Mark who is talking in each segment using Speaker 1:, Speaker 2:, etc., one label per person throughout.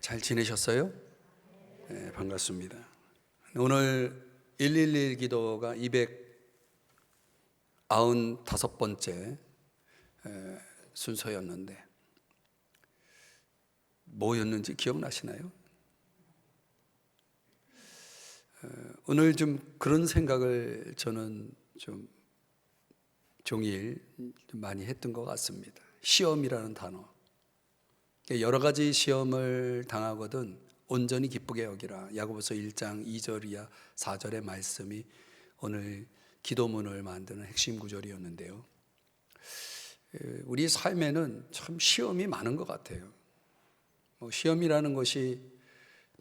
Speaker 1: 잘 지내셨어요? 반갑습니다. 오늘 111 기도가 295번째 순서였는데 뭐였는지 기억나시나요? 오늘 좀 그런 생각을 저는 좀 종일 좀 많이 했던 것 같습니다. 시험이라는 단어. 여러 가지 시험을 당하거든 온전히 기쁘게 여기라. 야고보서 1장 2절이야 4절의 말씀이 오늘 기도문을 만드는 핵심 구절이었는데요. 우리 삶에는 참 시험이 많은 것 같아요. 시험이라는 것이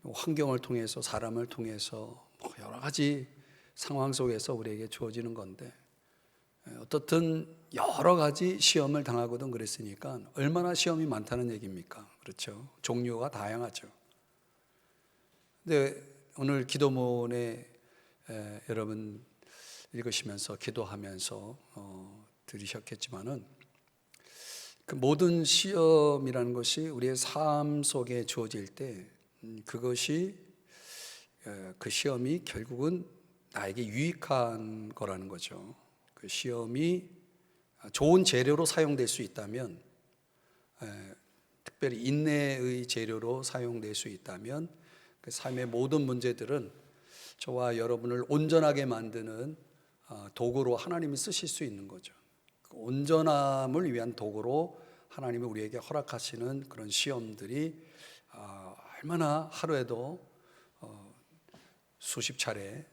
Speaker 1: 환경을 통해서 사람을 통해서 여러 가지 상황 속에서 우리에게 주어지는 건데, 어떻든 여러 가지 시험을 당하거든 그랬으니까 얼마나 시험이 많다는 얘기입니까? 그렇죠. 종류가 다양하죠. 근데 오늘 기도문에 여러분 읽으시면서 기도하면서 들으셨겠지만은 그 모든 시험이라는 것이 우리의 삶 속에 주어질 때 그것이 그 시험이 결국은 나에게 유익한 거라는 거죠. 그 시험이 좋은 재료로 사용될 수 있다면, 특별히 인내의 재료로 사용될 수 있다면 그 삶의 모든 문제들은 저와 여러분을 온전하게 만드는 도구로 하나님이 쓰실 수 있는 거죠. 그 온전함을 위한 도구로 하나님이 우리에게 허락하시는 그런 시험들이 얼마나 하루에도 수십 차례,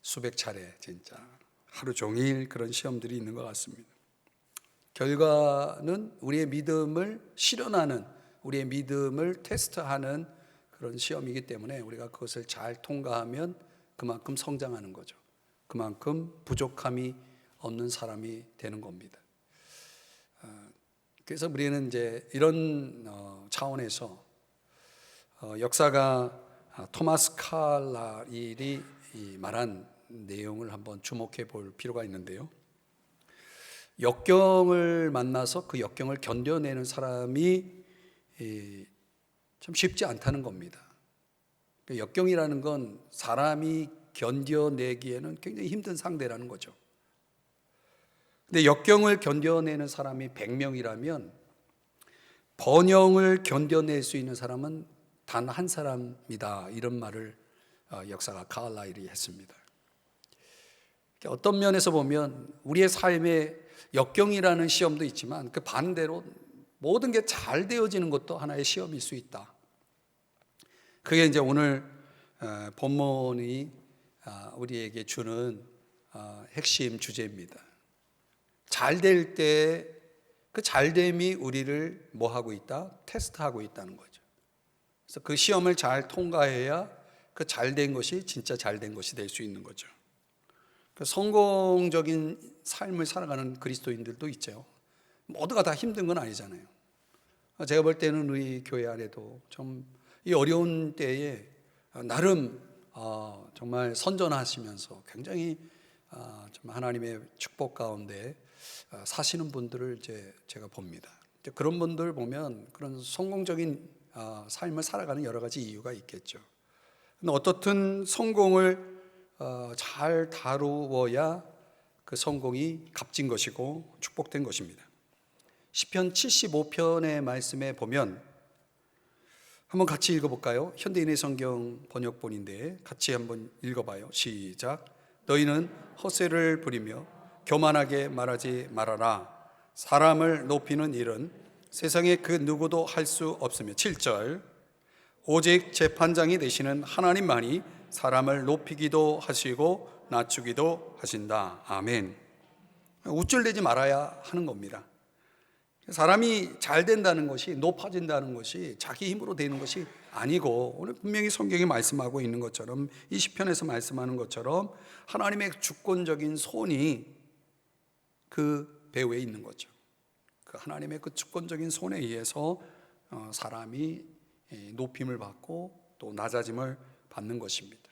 Speaker 1: 수백 차례 진짜 하루 종일 그런 시험들이 있는 것 같습니다. 결과는 우리의 믿음을 실현하는, 우리의 믿음을 테스트하는 그런 시험이기 때문에 우리가 그것을 잘 통과하면 그만큼 성장하는 거죠. 그만큼 부족함이 없는 사람이 되는 겁니다. 그래서 우리는 이제 이런 차원에서 역사가 토마스 칼라일이 말한 내용을 한번 주목해 볼 필요가 있는데요. 역경을 만나서 그 역경을 견뎌내는 사람이 참 쉽지 않다는 겁니다. 역경이라는 건 사람이 견뎌내기에는 굉장히 힘든 상대라는 거죠. 근데 역경을 견뎌내는 사람이 100명이라면 번영을 견뎌낼 수 있는 사람은 단 한 사람이다. 이런 말을 역사가 칼라일이 했습니다. 어떤 면에서 보면 우리의 삶에 역경이라는 시험도 있지만 그 반대로 모든 게 잘 되어지는 것도 하나의 시험일 수 있다. 그게 이제 오늘 본문이 우리에게 주는 핵심 주제입니다. 잘 될 때 그 잘됨이 우리를 뭐 하고 있다? 테스트하고 있다는 거죠. 그래서 그 시험을 잘 통과해야 그 잘된 것이 진짜 잘된 것이 될 수 있는 거죠. 성공적인 삶을 살아가는 그리스도인들도 있죠. 모두가 다 힘든 건 아니잖아요. 제가 볼 때는 우리 교회 안에도 좀 이 어려운 때에 나름 정말 선전하시면서 굉장히 좀 하나님의 축복 가운데 사시는 분들을 이제 제가 봅니다. 그런 분들 보면 그런 성공적인 삶을 살아가는 여러 가지 이유가 있겠죠. 근데 어떻든 성공을 잘 다루어야 그 성공이 값진 것이고 축복된 것입니다. 시편 75편의 말씀에 보면 한번 같이 읽어볼까요? 현대인의 성경 번역본인데 같이 한번 읽어봐요. 시작. 너희는 헛새를 부리며 교만하게 말하지 말아라. 사람을 높이는 일은 세상에 그 누구도 할 수 없으며. 7절. 오직 재판장이 되시는 하나님만이 사람을 높이기도 하시고 낮추기도 하신다. 아멘. 우쭐대지 말아야 하는 겁니다. 사람이 잘 된다는 것이, 높아진다는 것이 자기 힘으로 되는 것이 아니고, 오늘 분명히 성경이 말씀하고 있는 것처럼, 이 시편에서 말씀하는 것처럼 하나님의 주권적인 손이 그 배후에 있는 거죠. 그 하나님의 그 주권적인 손에 의해서 사람이 높임을 받고 또 낮아짐을 받는 것입니다.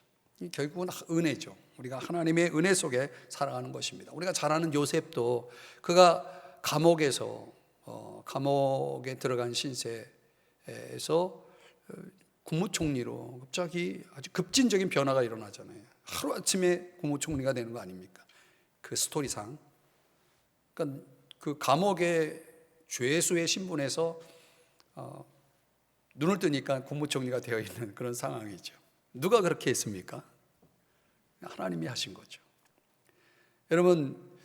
Speaker 1: 결국은 은혜죠. 우리가 하나님의 은혜 속에 살아가는 것입니다. 우리가 잘 아는 요셉도 그가 감옥에 들어간 신세에서 국무총리로 갑자기 아주 급진적인 변화가 일어나잖아요. 하루아침에 국무총리가 되는 거 아닙니까? 그 스토리상. 그러니까 그 감옥의 죄수의 신분에서 눈을 뜨니까 국무총리가 되어 있는 그런 상황이죠. 누가 그렇게 했습니까? 하나님이 하신 거죠. 여러분,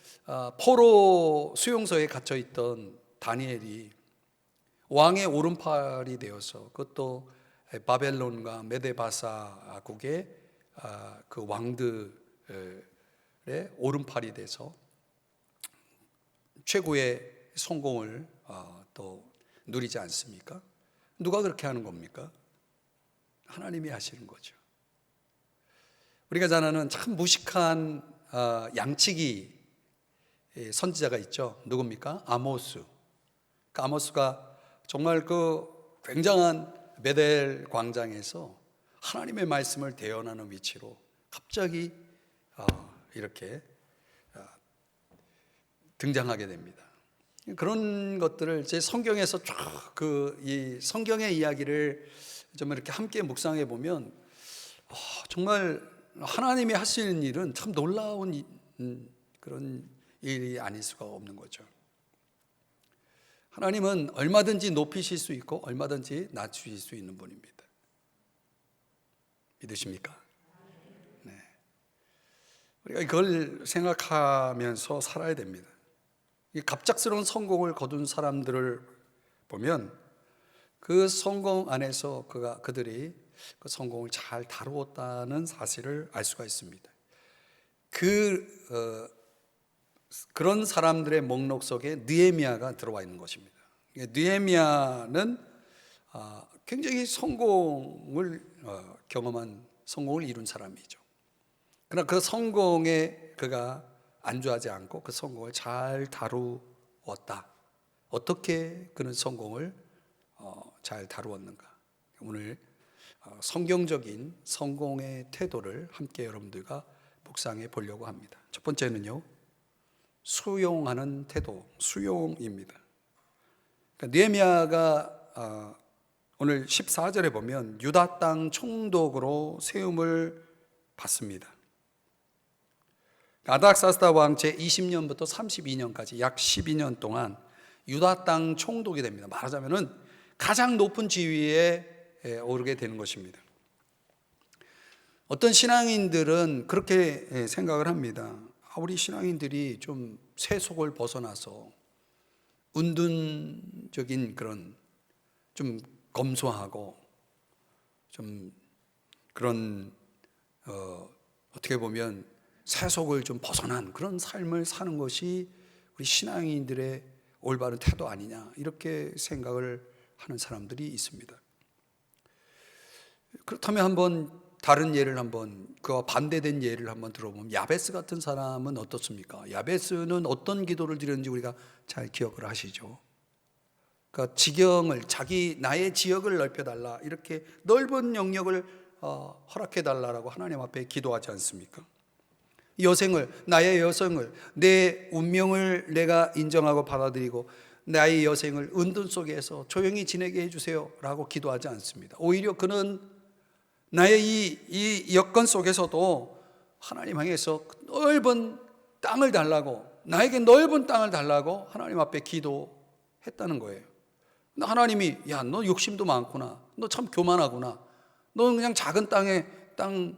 Speaker 1: 포로 수용소에 갇혀 있던 다니엘이 왕의 오른팔이 되어서, 그것도 바벨론과 메데바사국의 그 왕들의 오른팔이 돼서 최고의 성공을 또 누리지 않습니까? 누가 그렇게 하는 겁니까? 하나님이 하시는 거죠. 우리가 잘 아는 참 무식한 양치기 선지자가 있죠. 누굽니까? 아모스. 그 아모스가 정말 그 굉장한 베델 광장에서 하나님의 말씀을 대언하는 위치로 갑자기 이렇게 등장하게 됩니다. 그런 것들을 제 성경에서 쭉 이 성경의 이야기를 좀 이렇게 함께 묵상해 보면 정말 하나님이 하시는 일은 참 놀라운 그런 일이 아닐 수가 없는 거죠. 하나님은 얼마든지 높이실 수 있고 얼마든지 낮추실 수 있는 분입니다. 믿으십니까? 네. 우리가 이걸 생각하면서 살아야 됩니다. 이 갑작스러운 성공을 거둔 사람들을 보면 그 성공 안에서 그들이 그 성공을 잘 다루었다는 사실을 알 수가 있습니다. 그런 사람들의 목록 속에 느헤미야가 들어와 있는 것입니다. 느헤미야는 굉장히 성공을 경험한, 성공을 이룬 사람이죠. 그러나 그 성공에 그가 안주하지 않고 그 성공을 잘 다루었다. 어떻게 그는 성공을 잘 다루었는가? 오늘 성경적인 성공의 태도를 함께 여러분들과 묵상해 보려고 합니다. 첫 번째는요, 수용하는 태도, 수용입니다. 그러니까 느헤미야가 오늘 14절에 보면 유다 땅 총독으로 세움을 받습니다. 아닥사스다 왕 제 20년부터 32년까지 약 12년 동안 유다 땅 총독이 됩니다. 말하자면은 가장 높은 지위에 오르게 되는 것입니다. 어떤 신앙인들은 그렇게 생각을 합니다. 우리 신앙인들이 좀 세속을 벗어나서 은둔적인 그런 좀 검소하고 좀 그런 어떻게 보면 세속을 좀 벗어난 그런 삶을 사는 것이 우리 신앙인들의 올바른 태도 아니냐, 이렇게 생각을 하는 사람들이 있습니다. 그렇다면 한번 다른 예를 그와 반대된 예를 한번 들어보면 야베스 같은 사람은 어떻습니까? 야베스는 어떤 기도를 드렸는지 우리가 잘 기억을 하시죠. 그러니까 지경을, 나의 지역을 넓혀달라, 이렇게 넓은 영역을 허락해달라고 하나님 앞에 기도하지 않습니까? 나의 여생을, 내 운명을 내가 인정하고 받아들이고 나의 여생을 은둔 속에서 조용히 지내게 해주세요 라고 기도하지 않습니다. 오히려 그는 나의 이 여건 속에서도 하나님 향해서 넓은 땅을 달라고, 나에게 넓은 땅을 달라고 하나님 앞에 기도했다는 거예요. 근데 하나님이, 야, 너 욕심도 많구나, 너 참 교만하구나, 너는 그냥 작은 땅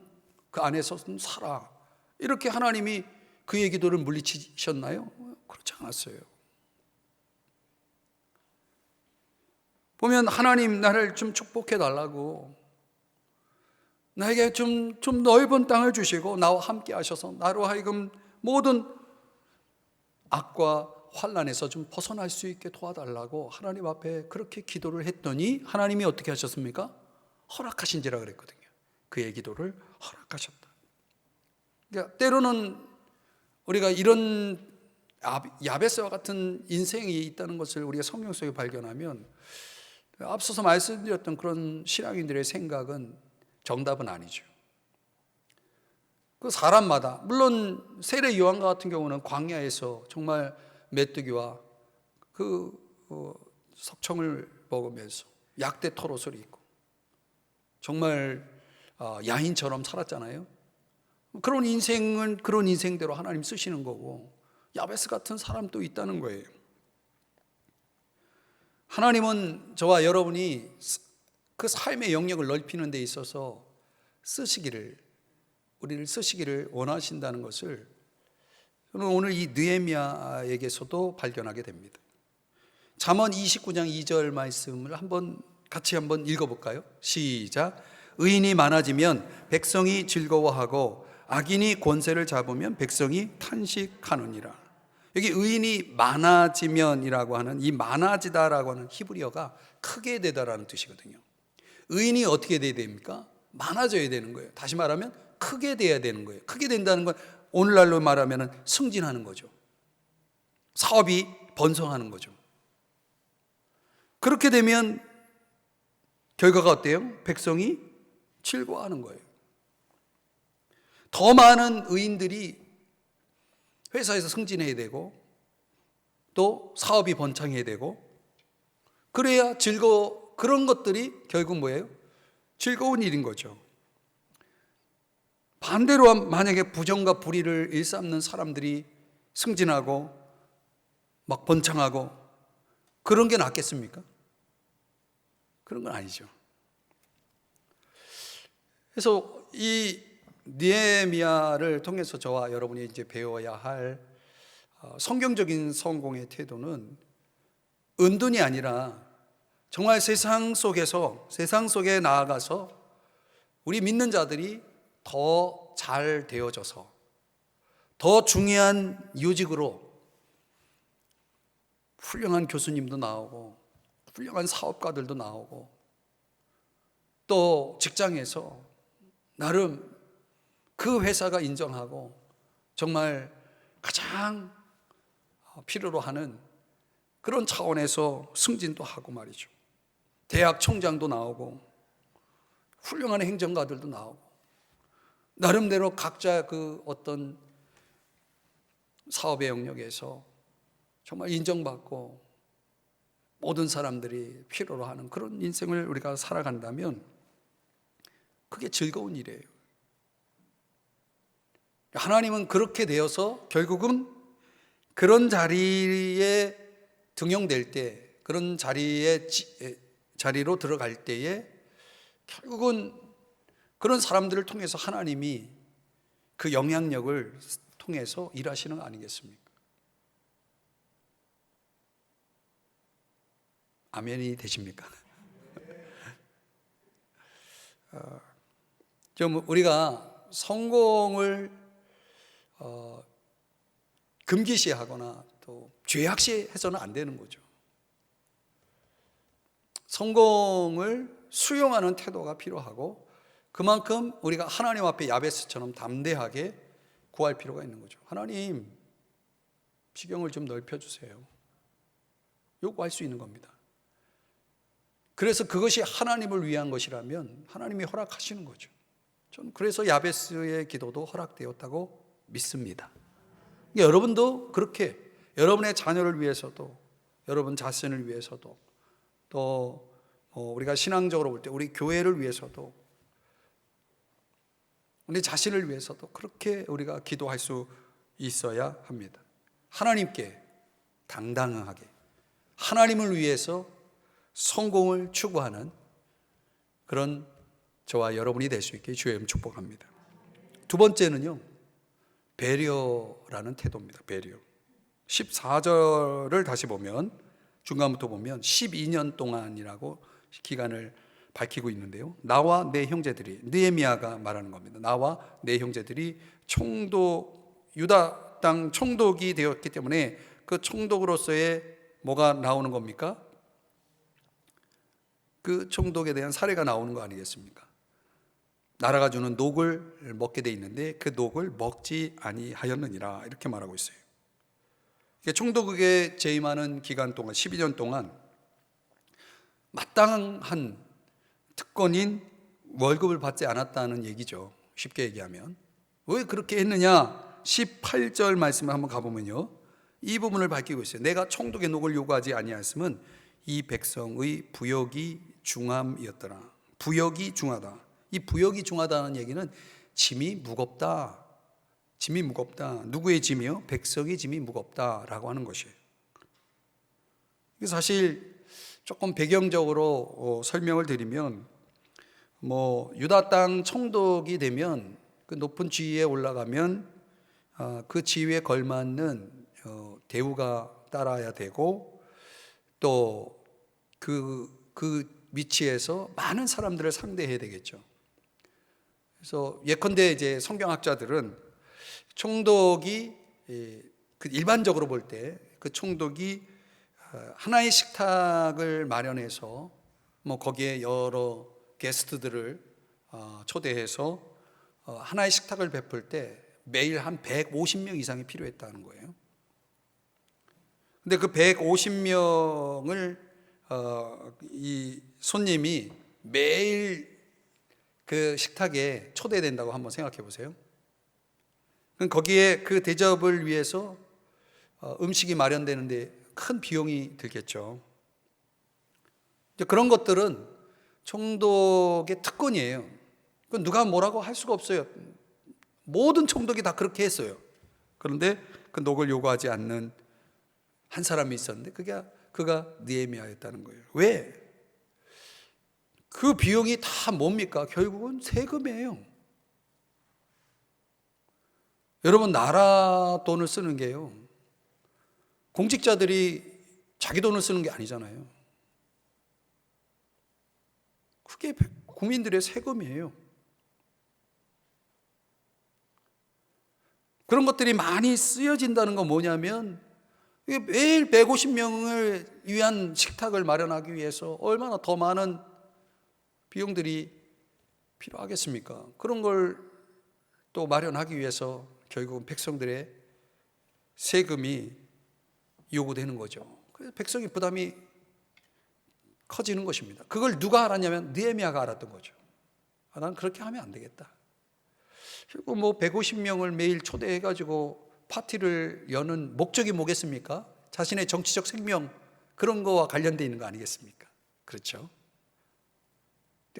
Speaker 1: 그 안에서 살아, 이렇게 하나님이 그의 기도를 물리치셨나요? 그렇지 않았어요. 보면 하나님 나를 좀 축복해 달라고, 나에게 좀 넓은 땅을 주시고 나와 함께 하셔서 나로 하여금 모든 악과 환난에서 좀 벗어날 수 있게 도와달라고 하나님 앞에 그렇게 기도를 했더니 하나님이 어떻게 하셨습니까? 허락하신지라 그랬거든요. 그의 기도를 허락하셨다. 그러니까 때로는 우리가 이런 야베스와 같은 인생이 있다는 것을 우리가 성경 속에 발견하면 앞서서 말씀드렸던 그런 신앙인들의 생각은 정답은 아니죠. 그 사람마다, 물론 세례 요한과 같은 경우는 광야에서 정말 메뚜기와 그 석청을 먹으면서 약대 털옷을 입고 정말 야인처럼 살았잖아요. 그런 인생은 그런 인생대로 하나님 쓰시는 거고, 야베스 같은 사람도 있다는 거예요. 하나님은 저와 여러분이 그 삶의 영역을 넓히는 데 있어서 우리를 쓰시기를 원하신다는 것을 저는 오늘 이 느헤미야에게서도 발견하게 됩니다. 잠언 29장 2절 말씀을 같이 한번 읽어볼까요? 시작. 의인이 많아지면 백성이 즐거워하고 악인이 권세를 잡으면 백성이 탄식하느니라. 여기 의인이 많아지면이라고 하는 이 많아지다라고 하는 히브리어가 크게 되다라는 뜻이거든요. 의인이 어떻게 돼야 됩니까? 많아져야 되는 거예요. 다시 말하면 크게 돼야 되는 거예요. 크게 된다는 건 오늘날로 말하면 승진하는 거죠. 사업이 번성하는 거죠. 그렇게 되면 결과가 어때요? 백성이 즐거워하는 거예요. 더 많은 의인들이 회사에서 승진해야 되고 또 사업이 번창해야 되고 그래야 그런 것들이 결국 뭐예요? 즐거운 일인 거죠. 반대로 만약에 부정과 불의를 일삼는 사람들이 승진하고 막 번창하고 그런 게 낫겠습니까? 그런 건 아니죠. 그래서 이 느헤미야를 통해서 저와 여러분이 이제 배워야 할 성경적인 성공의 태도는 은둔이 아니라 정말 세상 속에 나아가서 우리 믿는 자들이 더 잘 되어져서 더 중요한 요직으로 훌륭한 교수님도 나오고 훌륭한 사업가들도 나오고 또 직장에서 나름 그 회사가 인정하고 정말 가장 필요로 하는 그런 차원에서 승진도 하고 말이죠. 대학 총장도 나오고 훌륭한 행정가들도 나오고 나름대로 각자 그 어떤 사업의 영역에서 정말 인정받고 모든 사람들이 필요로 하는 그런 인생을 우리가 살아간다면 그게 즐거운 일이에요. 하나님은 그렇게 되어서 결국은 그런 자리에 등용될 때, 그런 자리로 들어갈 때에 결국은 그런 사람들을 통해서 하나님이 그 영향력을 통해서 일하시는 거 아니겠습니까? 아멘이 되십니까? 좀 우리가 성공을 금기시하거나 또 죄악시해서는 안 되는 거죠. 성공을 수용하는 태도가 필요하고 그만큼 우리가 하나님 앞에 야베스처럼 담대하게 구할 필요가 있는 거죠. 하나님, 지경을 좀 넓혀주세요. 요구할 수 있는 겁니다. 그래서 그것이 하나님을 위한 것이라면 하나님이 허락하시는 거죠. 저는 그래서 야베스의 기도도 허락되었다고 믿습니다. 여러분도 그렇게 여러분의 자녀를 위해서도 여러분 자신을 위해서도 또 우리가 신앙적으로 볼 때 우리 교회를 위해서도 우리 자신을 위해서도 그렇게 우리가 기도할 수 있어야 합니다. 하나님께 당당하게 하나님을 위해서 성공을 추구하는 그런 저와 여러분이 될 수 있게 주의 이름 축복합니다. 두 번째는요, 배려라는 태도입니다. 배려. 14절을 다시 보면 중간부터 보면 12년 동안이라고 기간을 밝히고 있는데요. 나와 내 형제들이, 느헤미야가 말하는 겁니다. 나와 내 형제들이 유다 땅 총독이 되었기 때문에 그 총독으로서의 뭐가 나오는 겁니까? 그 총독에 대한 사례가 나오는 거 아니겠습니까? 나라가 주는 녹을 먹게 돼 있는데 그 녹을 먹지 아니하였느니라 이렇게 말하고 있어요. 총독에 재임하는 기간 동안 12년 동안 마땅한 특권인 월급을 받지 않았다는 얘기죠. 쉽게 얘기하면 왜 그렇게 했느냐? 18절 말씀을 한번 가보면요, 이 부분을 밝히고 있어요. 내가 총독의 녹을 요구하지 아니하였음은 이 백성의 부역이 중함이었더라. 부역이 중하다. 이 부역이 중하다는 얘기는 짐이 무겁다. 짐이 무겁다. 누구의 짐이요? 백성의 짐이 무겁다라고 하는 것이에요. 사실 조금 배경적으로 설명을 드리면, 유다 땅 총독이 되면 그 높은 지위에 올라가면 그 지위에 걸맞는 대우가 따라야 되고, 또 그 위치에서 많은 사람들을 상대해야 되겠죠. 그래서 예컨대 이제 성경학자들은 총독이 그 일반적으로 볼 때 그 총독이 하나의 식탁을 마련해서 거기에 여러 게스트들을 초대해서 하나의 식탁을 베풀 때 매일 한 150명 이상이 필요했다는 거예요. 근데 그 150명을 이 손님이 매일 그 식탁에 초대된다고 한번 생각해 보세요. 그럼 거기에 그 대접을 위해서 음식이 마련되는데 큰 비용이 들겠죠. 그런 것들은 총독의 특권이에요. 그건 누가 뭐라고 할 수가 없어요. 모든 총독이 다 그렇게 했어요. 그런데 그 녹을 요구하지 않는 한 사람이 있었는데 그가 느헤미야였다는 거예요. 왜? 그 비용이 다 뭡니까? 결국은 세금이에요. 여러분, 나라 돈을 쓰는 게요, 공직자들이 자기 돈을 쓰는 게 아니잖아요. 그게 국민들의 세금이에요. 그런 것들이 많이 쓰여진다는 건 뭐냐면, 매일 150명을 위한 식탁을 마련하기 위해서 얼마나 더 많은 비용들이 필요하겠습니까? 그런 걸 또 마련하기 위해서 결국은 백성들의 세금이 요구되는 거죠. 그래서 백성의 부담이 커지는 것입니다. 그걸 누가 알았냐면 느헤미야가 알았던 거죠. 난 그렇게 하면 안 되겠다. 그리고 150명을 매일 초대해가지고 파티를 여는 목적이 뭐겠습니까? 자신의 정치적 생명, 그런 거와 관련되어 있는 거 아니겠습니까? 그렇죠?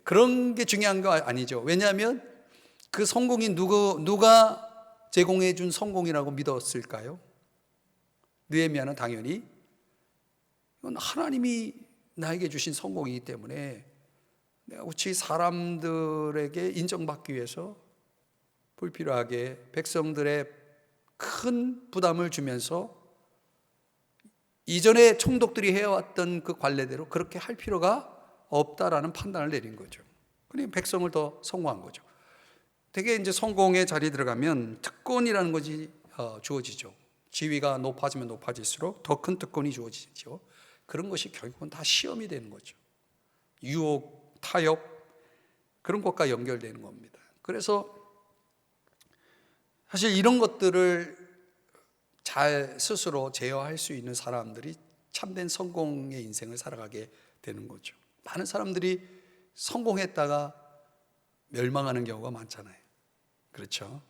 Speaker 1: 그런 게 중요한 거 아니죠. 왜냐하면 그 성공이 누가 제공해 준 성공이라고 믿었을까요? 느헤미야는 당연히 이건 하나님이 나에게 주신 성공이기 때문에 내가 어찌 사람들에게 인정받기 위해서 불필요하게 백성들의 큰 부담을 주면서 이전에 총독들이 해왔던 그 관례대로 그렇게 할 필요가 없다라는 판단을 내린 거죠. 그러니까 백성을 더 성공한 거죠. 되게 이제 성공의 자리에 들어가면 특권이라는 것이 주어지죠. 지위가 높아지면 높아질수록 더 큰 특권이 주어지죠. 그런 것이 결국은 다 시험이 되는 거죠. 유혹, 타협, 그런 것과 연결되는 겁니다. 그래서 사실 이런 것들을 잘 스스로 제어할 수 있는 사람들이 참된 성공의 인생을 살아가게 되는 거죠. 많은 사람들이 성공했다가 멸망하는 경우가 많잖아요. 그렇죠?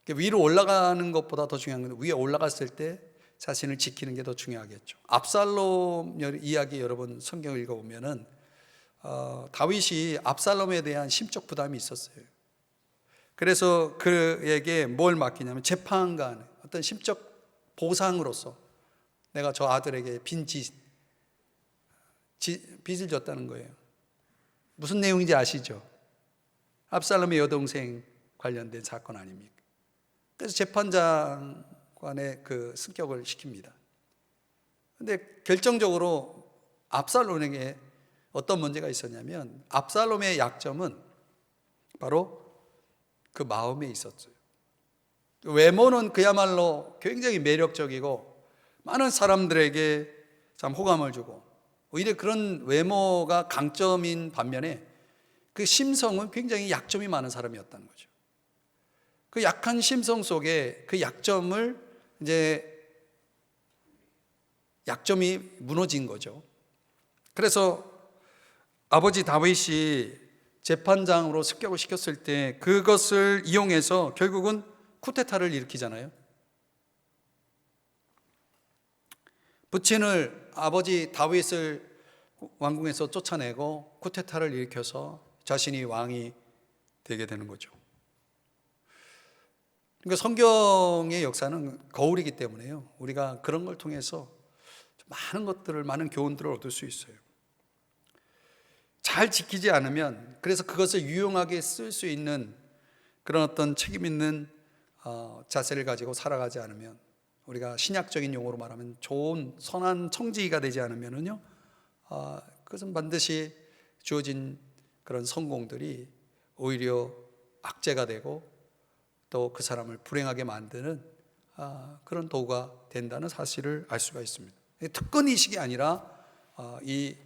Speaker 1: 위로 올라가는 것보다 더 중요한 건 위에 올라갔을 때 자신을 지키는 게 더 중요하겠죠. 압살롬 이야기 여러분 성경을 읽어보면은 다윗이 압살롬에 대한 심적 부담이 있었어요. 그래서 그에게 뭘 맡기냐면 재판관, 어떤 심적 보상으로서 내가 저 아들에게 빚을 졌다는 거예요. 무슨 내용인지 아시죠? 압살롬의 여동생 관련된 사건 아닙니까? 그래서 재판장관의 그 승격을 시킵니다. 그런데 결정적으로 압살롬에게 어떤 문제가 있었냐면 압살롬의 약점은 바로 그 마음에 있었어요. 외모는 그야말로 굉장히 매력적이고 많은 사람들에게 참 호감을 주고 오히려 그런 외모가 강점인 반면에 그 심성은 굉장히 약점이 많은 사람이었다는 거죠. 그 약한 심성 속에 그 약점이 무너진 거죠. 그래서 아버지 다윗이 재판장으로 습격을 시켰을 때 그것을 이용해서 결국은 쿠데타를 일으키잖아요. 부친을 아버지 다윗을 왕궁에서 쫓아내고 쿠데타를 일으켜서 자신이 왕이 되게 되는 거죠. 그러니까 성경의 역사는 거울이기 때문에요, 우리가 그런 걸 통해서 많은 것들을, 많은 교훈들을 얻을 수 있어요. 잘 지키지 않으면, 그래서 그것을 유용하게 쓸 수 있는 그런 어떤 책임 있는 자세를 가지고 살아가지 않으면, 우리가 신약적인 용어로 말하면 좋은 선한 청지기가 되지 않으면은요, 그것은 반드시 주어진 그런 성공들이 오히려 악재가 되고 또 그 사람을 불행하게 만드는 그런 도구가 된다는 사실을 알 수가 있습니다. 특권의식이 아니라 이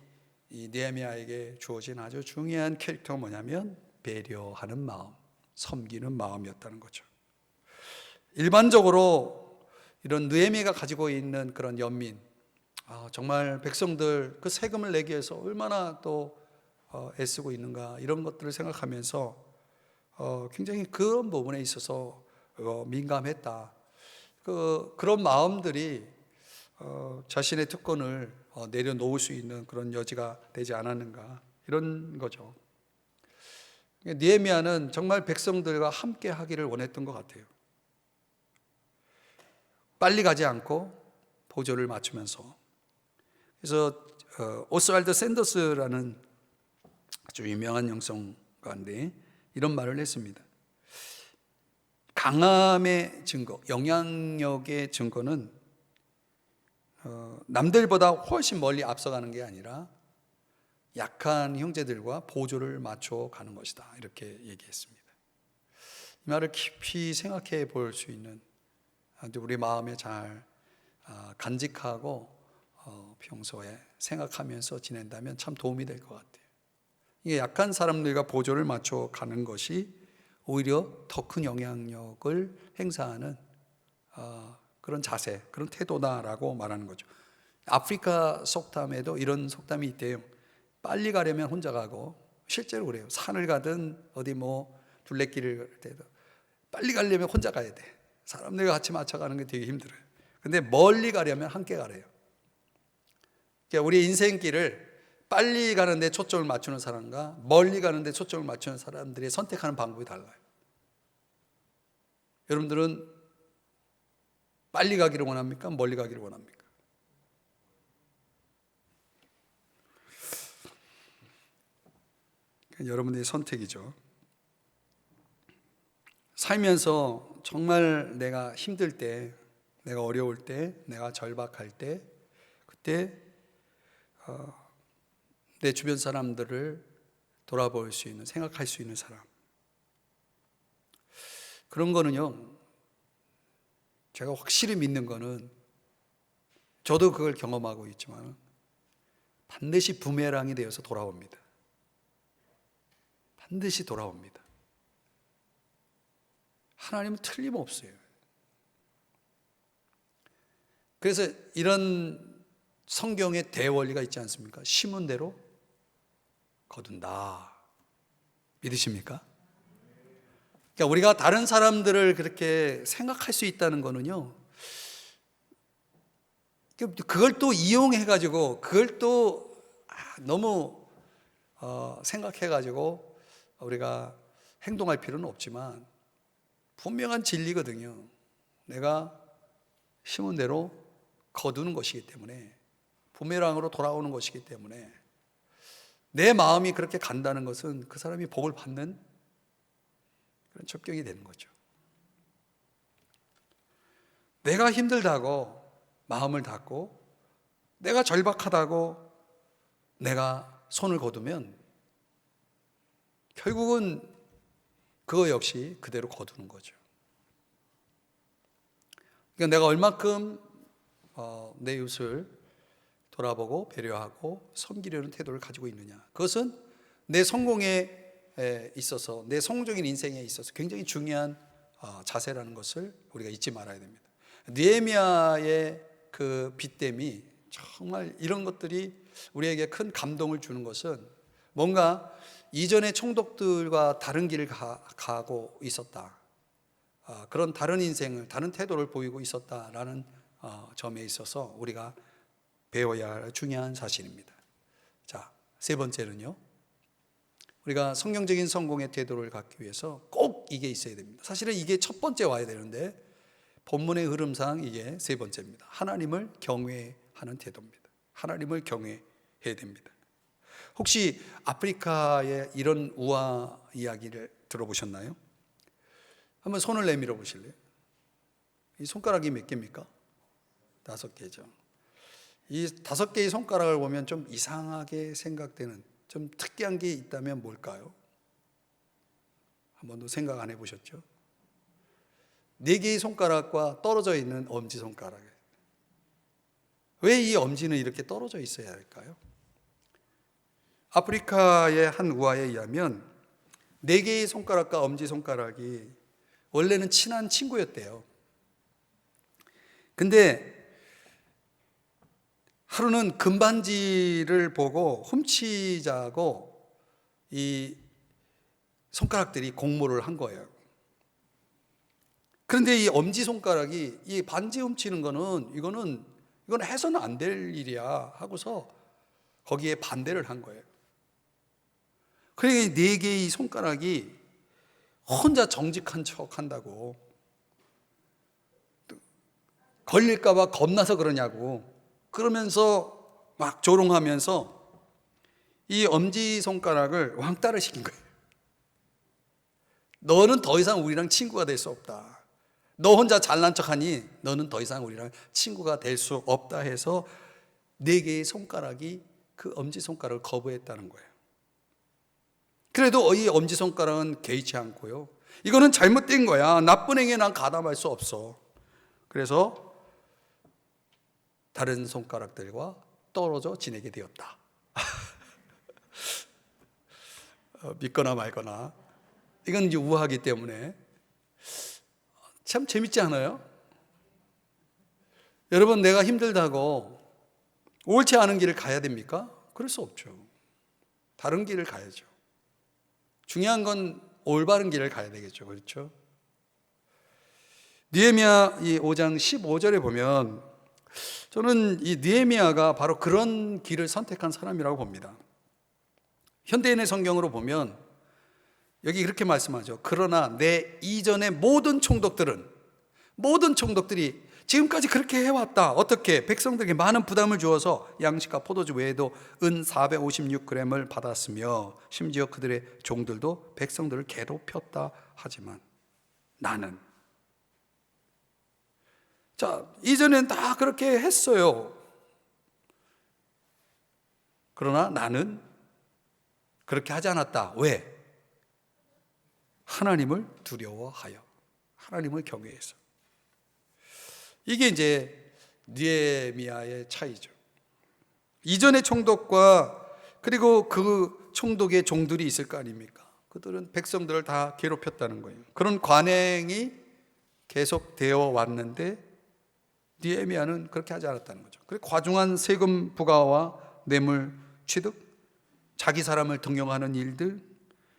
Speaker 1: 느헤미야에게 주어진 아주 중요한 캐릭터가 뭐냐면 배려하는 마음, 섬기는 마음이었다는 거죠. 일반적으로 이런 느헤미야가 가지고 있는 그런 연민, 정말 백성들 그 세금을 내기 위해서 얼마나 또 애쓰고 있는가, 이런 것들을 생각하면서 굉장히 그런 부분에 있어서 민감했다. 그런 마음들이 자신의 특권을 내려놓을 수 있는 그런 여지가 되지 않았는가, 이런 거죠. 느헤미야는 정말 백성들과 함께 하기를 원했던 것 같아요. 빨리 가지 않고 보조를 맞추면서. 그래서 오스왈드 샌더스라는 아주 유명한 영성가인데 이런 말을 했습니다. 강함의 증거, 영향력의 증거는 남들보다 훨씬 멀리 앞서가는 게 아니라 약한 형제들과 보조를 맞춰 가는 것이다, 이렇게 얘기했습니다. 이 말을 깊이 생각해 볼 수 있는, 우리 마음에 잘 간직하고 평소에 생각하면서 지낸다면 참 도움이 될 것 같아요. 이게 약한 사람들과 보조를 맞춰 가는 것이 오히려 더 큰 영향력을 행사하는 그런 자세, 그런 태도다라고 말하는 거죠. 아프리카 속담에도 이런 속담이 있대요. 빨리 가려면 혼자 가고, 실제로 그래요. 산을 가든 어디 둘레길을 갈 때도 빨리 가려면 혼자 가야 돼. 사람들과 같이 맞춰가는 게 되게 힘들어요. 근데 멀리 가려면 함께 가래요. 그러니까 우리 인생길을 빨리 가는데 초점을 맞추는 사람과 멀리 가는데 초점을 맞추는 사람들이 선택하는 방법이 달라요. 여러분들은 빨리 가기를 원합니까? 멀리 가기를 원합니까? 여러분들의 선택이죠. 살면서 정말 내가 힘들 때, 내가 어려울 때, 내가 절박할 때, 그때 내 주변 사람들을 돌아볼 수 있는, 생각할 수 있는 사람, 그런 거는요, 제가 확실히 믿는 거는, 저도 그걸 경험하고 있지만 반드시 부메랑이 되어서 돌아옵니다. 반드시 돌아옵니다. 하나님은 틀림없어요. 그래서 이런 성경의 대원리가 있지 않습니까? 심은 대로 거둔다. 믿으십니까? 그러니까 우리가 다른 사람들을 그렇게 생각할 수 있다는 거는요, 그걸 또 이용해가지고, 그걸 또 너무 생각해가지고 우리가 행동할 필요는 없지만 분명한 진리거든요. 내가 심은 대로 거두는 것이기 때문에, 부메랑으로 돌아오는 것이기 때문에, 내 마음이 그렇게 간다는 것은 그 사람이 복을 받는 그런 첩경이 되는 거죠. 내가 힘들다고 마음을 닫고, 내가 절박하다고 내가 손을 거두면 결국은 그거 역시 그대로 거두는 거죠. 그러니까 내가 얼마큼 내 이웃을 돌아보고 배려하고 섬기려는 태도를 가지고 있느냐, 그것은 내 성공에 있어서, 내 성공적인 인생에 있어서 굉장히 중요한 자세라는 것을 우리가 잊지 말아야 됩니다. 느헤미야의 그 빚됨이, 정말 이런 것들이 우리에게 큰 감동을 주는 것은, 뭔가 이전의 총독들과 다른 길을 가고 있었다, 그런 다른 인생을, 다른 태도를 보이고 있었다라는 점에 있어서 우리가 배워야 할 중요한 사실입니다. 자, 세 번째는요, 우리가 성경적인 성공의 태도를 갖기 위해서 꼭 이게 있어야 됩니다. 사실은 이게 첫 번째 와야 되는데 본문의 흐름상 이게 세 번째입니다. 하나님을 경외하는 태도입니다. 하나님을 경외해야 됩니다. 혹시 아프리카의 이런 우화 이야기를 들어보셨나요? 한번 손을 내밀어 보실래요? 이 손가락이 몇 개입니까? 5개죠. 이 5개의 손가락을 보면 좀 이상하게 생각되는, 좀 특이한 게 있다면 뭘까요? 한 번도 생각 안 해보셨죠? 4개의 손가락과 떨어져 있는 엄지손가락. 왜 이 엄지는 이렇게 떨어져 있어야 할까요? 아프리카의 한 우화에 의하면 4개의 손가락과 엄지손가락이 원래는 친한 친구였대요. 근데 하루는 금반지를 보고 훔치자고 이 손가락들이 공모를 한 거예요. 그런데 이 엄지손가락이 이 반지 훔치는 이건 해서는 안 될 일이야 하고서 거기에 반대를 한 거예요. 그러니까 4개의 손가락이 혼자 정직한 척 한다고, 걸릴까봐 겁나서 그러냐고 그러면서 막 조롱하면서 이 엄지손가락을 왕따를 시킨 거예요. 너는 더 이상 우리랑 친구가 될 수 없다. 너 혼자 잘난 척하니 너는 더 이상 우리랑 친구가 될 수 없다 해서 4개의 손가락이 그 엄지손가락을 거부했다는 거예요. 그래도 이 엄지손가락은 개의치 않고요, 이거는 잘못된 거야, 나쁜 행위에 난 가담할 수 없어. 그래서 다른 손가락들과 떨어져 지내게 되었다. 믿거나 말거나, 이건 이제 우아하기 때문에 참 재밌지 않아요? 여러분, 내가 힘들다고 옳지 않은 길을 가야 됩니까? 그럴 수 없죠. 다른 길을 가야죠. 중요한 건 올바른 길을 가야 되겠죠. 그렇죠? 느헤미야 이 5장 15절에 보면 저는 이 느헤미야가 바로 그런 길을 선택한 사람이라고 봅니다. 현대인의 성경으로 보면 여기 이렇게 말씀하죠. 그러나 내 이전의 모든 총독들이 지금까지 그렇게 해왔다. 어떻게? 백성들에게 많은 부담을 주어서 양식과 포도주 외에도 은 456g을 받았으며 심지어 그들의 종들도 백성들을 괴롭혔다 하지만 나는, 자, 이전엔 다 그렇게 했어요. 그러나 나는 그렇게 하지 않았다. 왜? 하나님을 두려워하여, 하나님을 경외해서. 이게 이제 느헤미야의 차이죠. 이전의 총독과 그리고 그 총독의 종들이 있을 거 아닙니까? 그들은 백성들을 다 괴롭혔다는 거예요. 그런 관행이 계속되어 왔는데 느헤미야는 그렇게 하지 않았다는 거죠. 그리고 과중한 세금 부과와 뇌물 취득, 자기 사람을 등용하는 일들,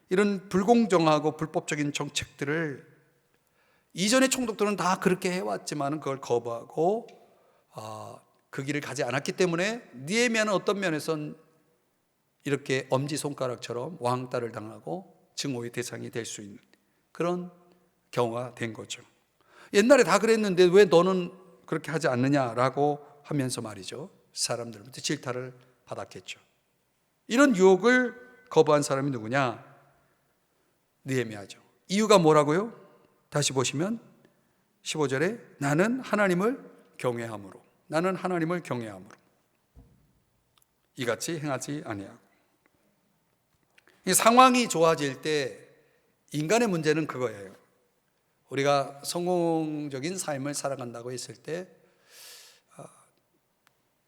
Speaker 1: 이런 불공정하고 불법적인 정책들을 이전의 총독들은 다 그렇게 해왔지만 그걸 거부하고 그 길을 가지 않았기 때문에 느헤미야는 어떤 면에선 이렇게 엄지손가락처럼 왕따를 당하고 증오의 대상이 될 수 있는 그런 경우가 된 거죠. 옛날에 다 그랬는데 왜 너는 그렇게 하지 않느냐라고 하면서 말이죠, 사람들부터 질타를 받았겠죠. 이런 유혹을 거부한 사람이 누구냐? 느헤미야죠. 이유가 뭐라고요? 다시 보시면 15절에 나는 하나님을 경외함으로, 나는 하나님을 경외함으로 이같이 행하지 아니하고. 이 상황이 좋아질 때 인간의 문제는 그거예요. 우리가 성공적인 삶을 살아간다고 했을 때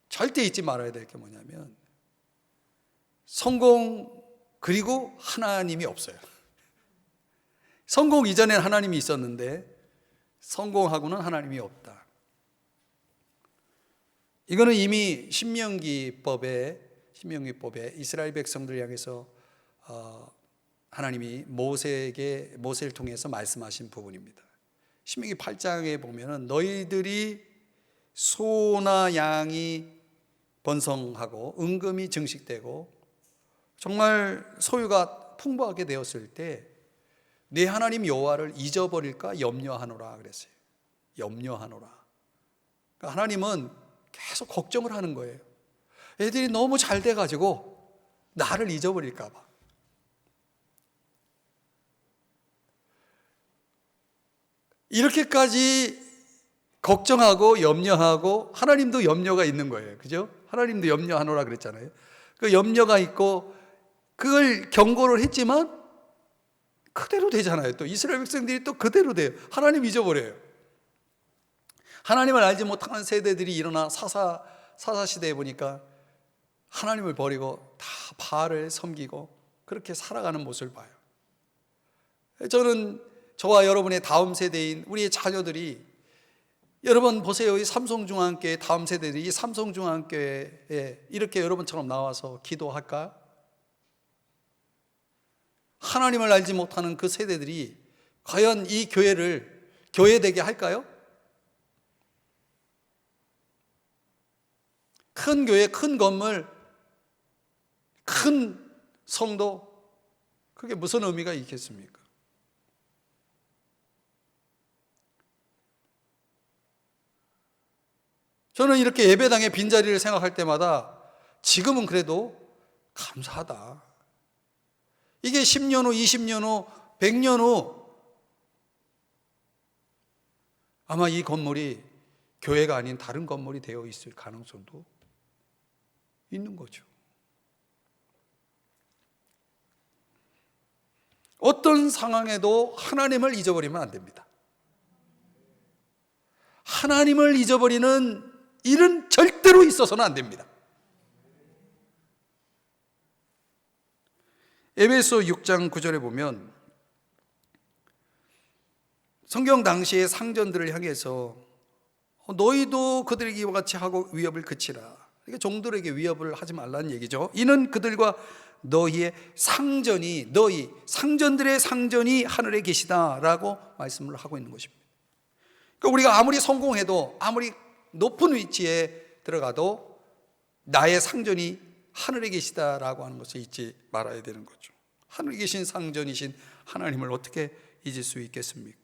Speaker 1: 절대 잊지 말아야 될 게 뭐냐면 성공 그리고 하나님이 없어요. 성공 이전엔 하나님이 있었는데 성공하고는 하나님이 없다. 이거는 이미 신명기법에 이스라엘 백성들을 향해서 하나님이 모세를 통해서 말씀하신 부분입니다. 신명기 8장에 보면은 너희들이 소나 양이 번성하고 은금이 증식되고 정말 소유가 풍부하게 되었을 때 내 하나님 여호와를 잊어버릴까 염려하노라 그랬어요. 염려하노라. 그러니까 하나님은 계속 걱정을 하는 거예요. 애들이 너무 잘 돼가지고 나를 잊어버릴까 봐. 이렇게까지 걱정하고 염려하고, 하나님도 염려가 있는 거예요. 그죠? 하나님도 염려하노라 그랬잖아요. 그 염려가 있고 그걸 경고를 했지만 그대로 되잖아요. 또 이스라엘 백성들이 또 그대로 돼요. 하나님 잊어버려요. 하나님을 알지 못하는 세대들이 일어나 사사시대에 보니까 하나님을 버리고 다 바알을 섬기고 그렇게 살아가는 모습을 봐요. 저는 저와 여러분의 다음 세대인 우리의 자녀들이, 여러분 보세요. 이 삼성중앙교회 다음 세대들이 이 삼성중앙교회에 이렇게 여러분처럼 나와서 기도할까? 하나님을 알지 못하는 그 세대들이 과연 이 교회를 교회되게 할까요? 큰 교회, 큰 건물, 큰 성도, 그게 무슨 의미가 있겠습니까? 저는 이렇게 예배당의 빈자리를 생각할 때마다 지금은 그래도 감사하다. 이게 10년 후, 20년 후, 100년 후 아마 이 건물이 교회가 아닌 다른 건물이 되어 있을 가능성도 있는 거죠. 어떤 상황에도 하나님을 잊어버리면 안 됩니다. 하나님을 잊어버리는 일은 절대로 있어서는 안 됩니다. 에베소 6장 9절에 보면 성경 당시의 상전들을 향해서 너희도 그들에게 이와 같이 하고 위협을 그치라. 그러니까 종들에게 위협을 하지 말라는 얘기죠. 이는 그들과 너희의 상전이, 너희 상전들의 상전이 하늘에 계시다라고 말씀을 하고 있는 것입니다. 그러니까 우리가 아무리 성공해도, 아무리 높은 위치에 들어가도 나의 상전이 하늘에 계시다라고 하는 것을 잊지 말아야 되는 거죠. 하늘에 계신 상전이신 하나님을 어떻게 잊을 수 있겠습니까?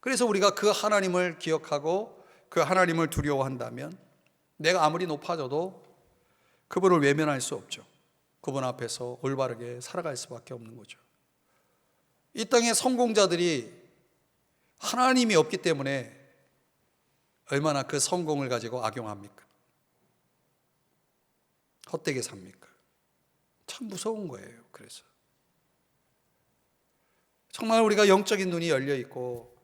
Speaker 1: 그래서 우리가 그 하나님을 기억하고 그 하나님을 두려워한다면 내가 아무리 높아져도 그분을 외면할 수 없죠. 그분 앞에서 올바르게 살아갈 수밖에 없는 거죠. 이 땅의 성공자들이 하나님이 없기 때문에 얼마나 그 성공을 가지고 악용합니까? 헛되게 삽니까? 참 무서운 거예요. 그래서 정말 우리가 영적인 눈이 열려 있고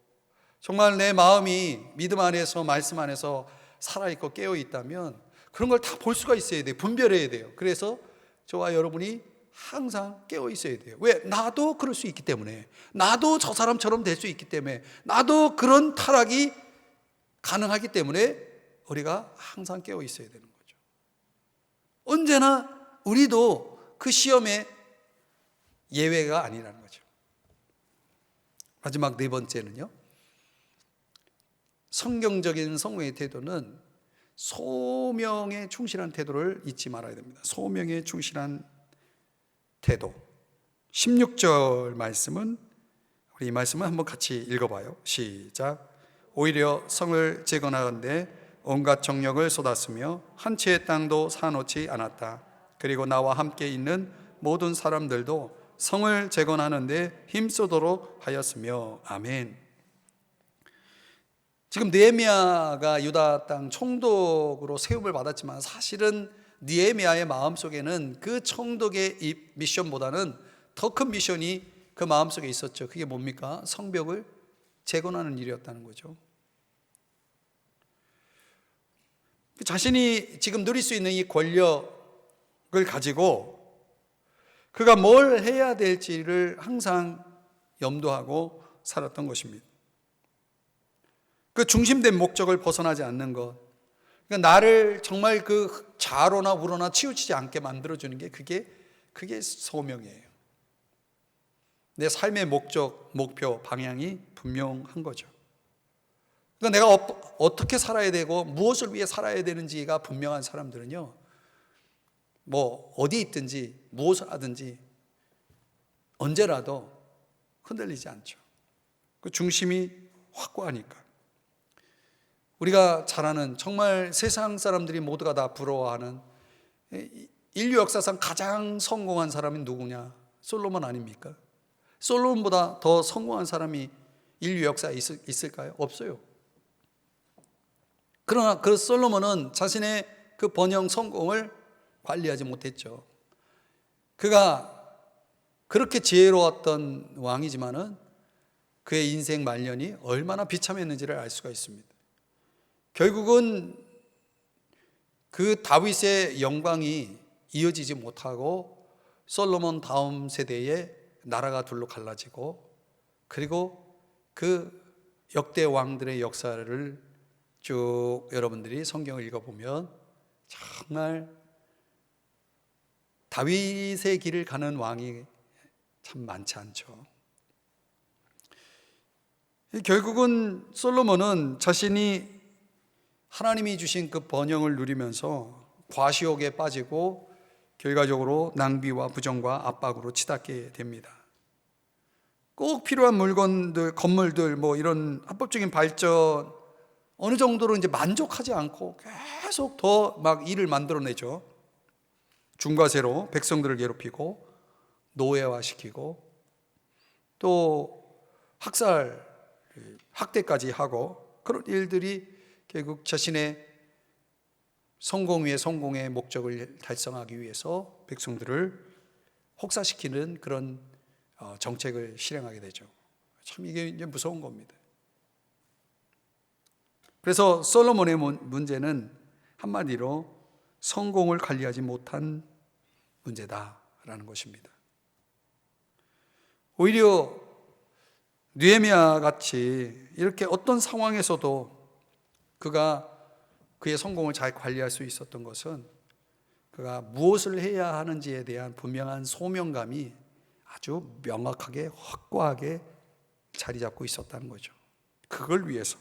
Speaker 1: 정말 내 마음이 믿음 안에서, 말씀 안에서 살아있고 깨어 있다면 그런 걸 다 볼 수가 있어야 돼요. 분별해야 돼요. 그래서 저와 여러분이 항상 깨어 있어야 돼요. 왜? 나도 그럴 수 있기 때문에, 나도 저 사람처럼 될 수 있기 때문에, 나도 그런 타락이 가능하기 때문에 우리가 항상 깨어 있어야 되는 거죠. 언제나 우리도 그 시험에 예외가 아니라는 거죠. 마지막 네 번째는요, 성경적인 성공의 태도는 소명에 충실한 태도를 잊지 말아야 됩니다. 소명에 충실한 태도. 16절 말씀은, 우리 이 말씀을 한번 같이 읽어봐요. 시작. 오히려 성을 재건하건대 온갖 정력을 쏟았으며 한 채의 땅도 사놓지 않았다. 그리고 나와 함께 있는 모든 사람들도 성을 재건하는데 힘쓰도록 하였으며. 아멘. 지금 느헤미야가 유다 땅 총독으로 세움을 받았지만 사실은 느헤미야의 마음속에는 그 총독의 이 미션보다는 더 큰 미션이 그 마음속에 있었죠. 그게 뭡니까? 성벽을 재건하는 일이었다는 거죠. 자신이 지금 누릴 수 있는 이 권력을 가지고 그가 뭘 해야 될지를 항상 염두하고 살았던 것입니다. 그 중심된 목적을 벗어나지 않는 것, 그러니까 나를 정말 그 좌로나 우로나 치우치지 않게 만들어주는 게 그게 소명이에요. 내 삶의 목적, 목표, 방향이 분명한 거죠. 그러니까 내가 어떻게 살아야 되고 무엇을 위해 살아야 되는지가 분명한 사람들은요, 뭐 어디 있든지 무엇을 하든지 언제라도 흔들리지 않죠. 그 중심이 확고하니까. 우리가 잘 아는, 정말 세상 사람들이 모두가 다 부러워하는 인류 역사상 가장 성공한 사람이 누구냐? 솔로몬 아닙니까? 솔로몬보다 더 성공한 사람이 인류 역사에 있을까요? 없어요. 그러나 그 솔로몬은 자신의 그 번영 성공을 관리하지 못했죠. 그가 그렇게 지혜로웠던 왕이지만은 그의 인생 말년이 얼마나 비참했는지를 알 수가 있습니다. 결국은 그 다윗의 영광이 이어지지 못하고 솔로몬 다음 세대에 나라가 둘로 갈라지고, 그리고 그 역대 왕들의 역사를 쭉 여러분들이 성경을 읽어보면 정말 다윗의 길을 가는 왕이 참 많지 않죠. 결국은 솔로몬은 자신이 하나님이 주신 그 번영을 누리면서 과시욕에 빠지고 결과적으로 낭비와 부정과 압박으로 치닫게 됩니다. 꼭 필요한 물건들, 건물들, 뭐 이런 합법적인 발전 어느 정도로 이제 만족하지 않고 계속 더 막 일을 만들어내죠. 중과세로 백성들을 괴롭히고 노예화시키고 또 학대까지 하고, 그런 일들이 결국 자신의 성공 위에 성공의 목적을 달성하기 위해서 백성들을 혹사시키는 그런 정책을 실행하게 되죠. 참 이게 이제 무서운 겁니다. 그래서 솔로몬의 문제는 한마디로 성공을 관리하지 못한 문제다라는 것입니다. 오히려 느헤미야 같이 이렇게 어떤 상황에서도 그가 그의 성공을 잘 관리할 수 있었던 것은 그가 무엇을 해야 하는지에 대한 분명한 소명감이 아주 명확하게 확고하게 자리 잡고 있었다는 거죠. 그걸 위해서,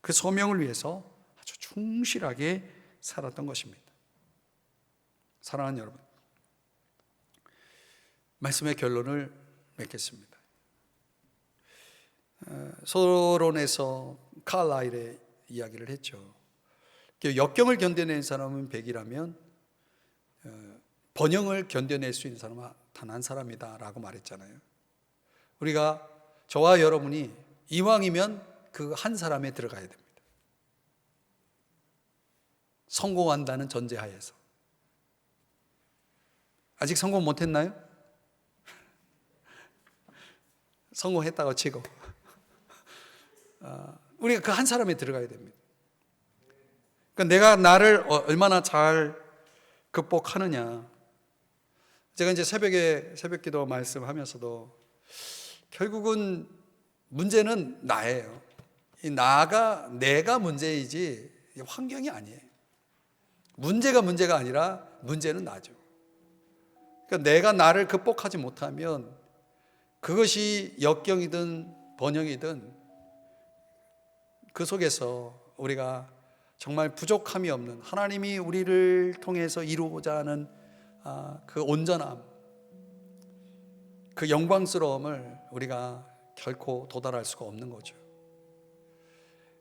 Speaker 1: 그 소명을 위해서 아주 충실하게 살았던 것입니다. 사랑하는 여러분, 말씀의 결론을 맺겠습니다. 서론에서 칼라일의 이야기를 했죠. 역경을 견뎌낸 사람은 100이라면 번영을 견뎌낼 수 있는 사람은 단 한 사람이다 라고 말했잖아요. 우리가, 저와 여러분이 이왕이면 그 한 사람에 들어가야 됩니다. 성공한다는 전제하에서. 아직 성공 못했나요? 성공했다고 치고 우리가 그 한 사람에 들어가야 됩니다. 그러니까 내가 나를 얼마나 잘 극복하느냐. 제가 이제 새벽 기도 말씀하면서도 결국은 문제는 나예요. 내가 문제이지 환경이 아니에요. 문제가 아니라 문제는 나죠. 그러니까 내가 나를 극복하지 못하면 그것이 역경이든 번영이든 그 속에서 우리가 정말 부족함이 없는, 하나님이 우리를 통해서 이루고자 하는 그 온전함, 그 영광스러움을 우리가 결코 도달할 수가 없는 거죠.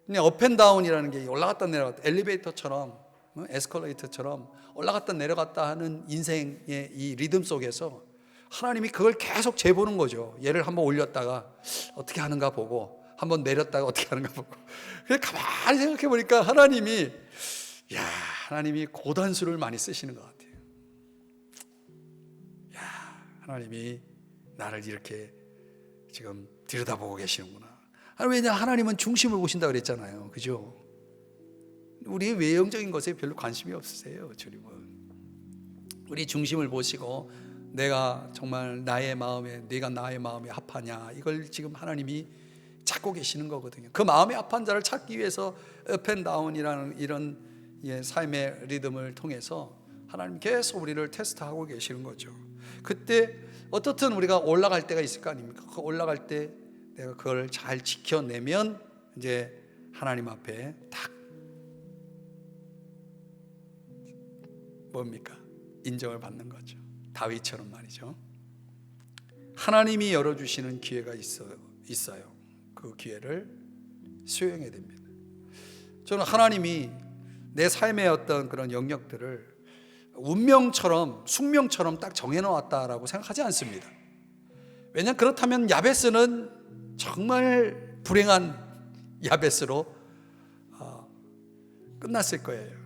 Speaker 1: 근데 업앤다운이라는 게 올라갔다 내려갔다, 엘리베이터처럼, 에스컬레이터처럼 올라갔다 내려갔다 하는 인생의 이 리듬 속에서 하나님이 그걸 계속 재보는 거죠. 얘를 한번 올렸다가 어떻게 하는가 보고, 한번 내렸다가 어떻게 하는가 보고. 그래서 가만히 생각해 보니까 하나님이 고단수를 많이 쓰시는 것 같아요. 하나님이 나를 이렇게 지금 들여다보고 계시는구나. 왜냐, 하나님은 중심을 보신다 그랬잖아요. 그죠? 우리 외형적인 것에 별로 관심이 없으세요. 주님은 우리 중심을 보시고 내가 정말 나의 마음에, 네가 나의 마음에 합하냐, 이걸 지금 하나님이 찾고 계시는 거거든요. 그 마음에 합한 자를 찾기 위해서 업앤다운이라는 이런 삶의 리듬을 통해서 하나님 계속 우리를 테스트하고 계시는 거죠. 그때 어떻든 우리가 올라갈 때가 있을 거 아닙니까? 그 올라갈 때 내가 그걸 잘 지켜내면 이제 하나님 앞에 딱 뭡니까? 인정을 받는 거죠. 다윗처럼 말이죠. 하나님이 열어주시는 기회가 있어요. 그 기회를 수용해야 됩니다. 저는 하나님이 내 삶의 어떤 그런 영역들을 운명처럼 숙명처럼 딱 정해놓았다라고 생각하지 않습니다. 왜냐하면 그렇다면 야베스는 정말 불행한 야베스로 끝났을 거예요.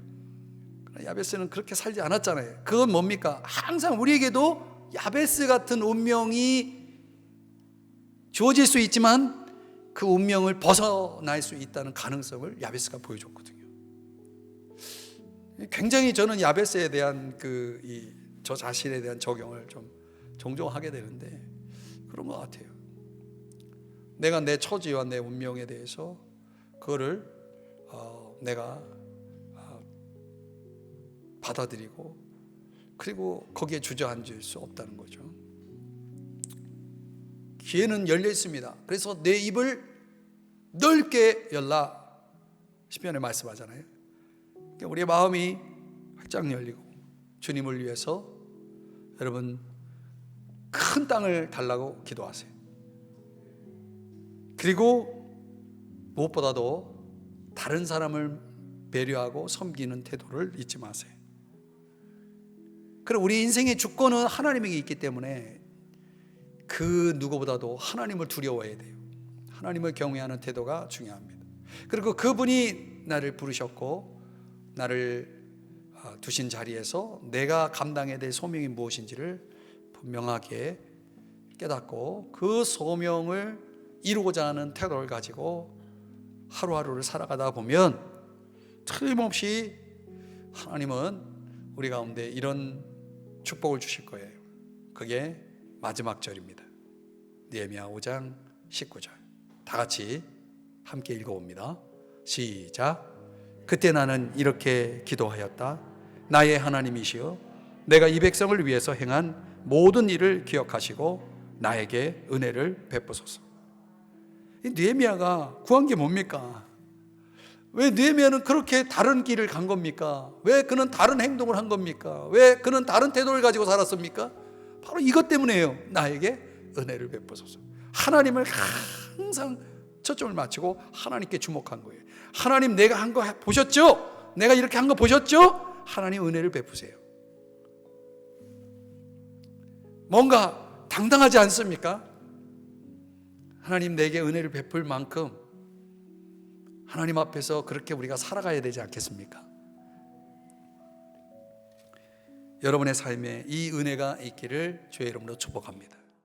Speaker 1: 야베스는 그렇게 살지 않았잖아요. 그건 뭡니까? 항상 우리에게도 야베스 같은 운명이 주어질 수 있지만 그 운명을 벗어날 수 있다는 가능성을 야베스가 보여줬거든요. 굉장히 저는 야베스에 대한 저 자신에 대한 적용을 좀 종종 하게 되는데 그런 것 같아요. 내가 내 처지와 내 운명에 대해서 그거를 내가 받아들이고 그리고 거기에 주저앉을 수 없다는 거죠. 기회는 열려 있습니다. 그래서 내 입을 넓게 열라 시편에 말씀하잖아요. 우리의 마음이 활짝 열리고 주님을 위해서 여러분 큰 땅을 달라고 기도하세요. 그리고 무엇보다도 다른 사람을 배려하고 섬기는 태도를 잊지 마세요. 그리고 우리 인생의 주권은 하나님에게 있기 때문에 그 누구보다도 하나님을 두려워해야 돼요. 하나님을 경외하는 태도가 중요합니다. 그리고 그분이 나를 부르셨고 나를 두신 자리에서 내가 감당해야 될 소명이 무엇인지를 분명하게 깨닫고 그 소명을 이루고자 하는 태도를 가지고 하루하루를 살아가다 보면 틀림없이 하나님은 우리 가운데 이런 축복을 주실 거예요. 그게 마지막 절입니다. 느헤미야 5장 19절. 다 같이 함께 읽어봅니다. 시작. 그때 나는 이렇게 기도하였다. 나의 하나님이시여, 내가 이 백성을 위해서 행한 모든 일을 기억하시고 나에게 은혜를 베푸소서. 이 느헤미야가 구한 게 뭡니까? 왜 느헤미야는 그렇게 다른 길을 간 겁니까? 왜 그는 다른 행동을 한 겁니까? 왜 그는 다른 태도를 가지고 살았습니까? 바로 이것 때문에요. 나에게 은혜를 베푸소서. 하나님을 항상 초점을 맞추고 하나님께 주목한 거예요. 하나님, 내가 한 거 보셨죠? 내가 이렇게 한 거 보셨죠? 하나님 은혜를 베푸세요. 뭔가 당당하지 않습니까? 하나님 내게 은혜를 베풀 만큼 하나님 앞에서 그렇게 우리가 살아가야 되지 않겠습니까? 여러분의 삶에 이 은혜가 있기를 주의 이름으로 축복합니다.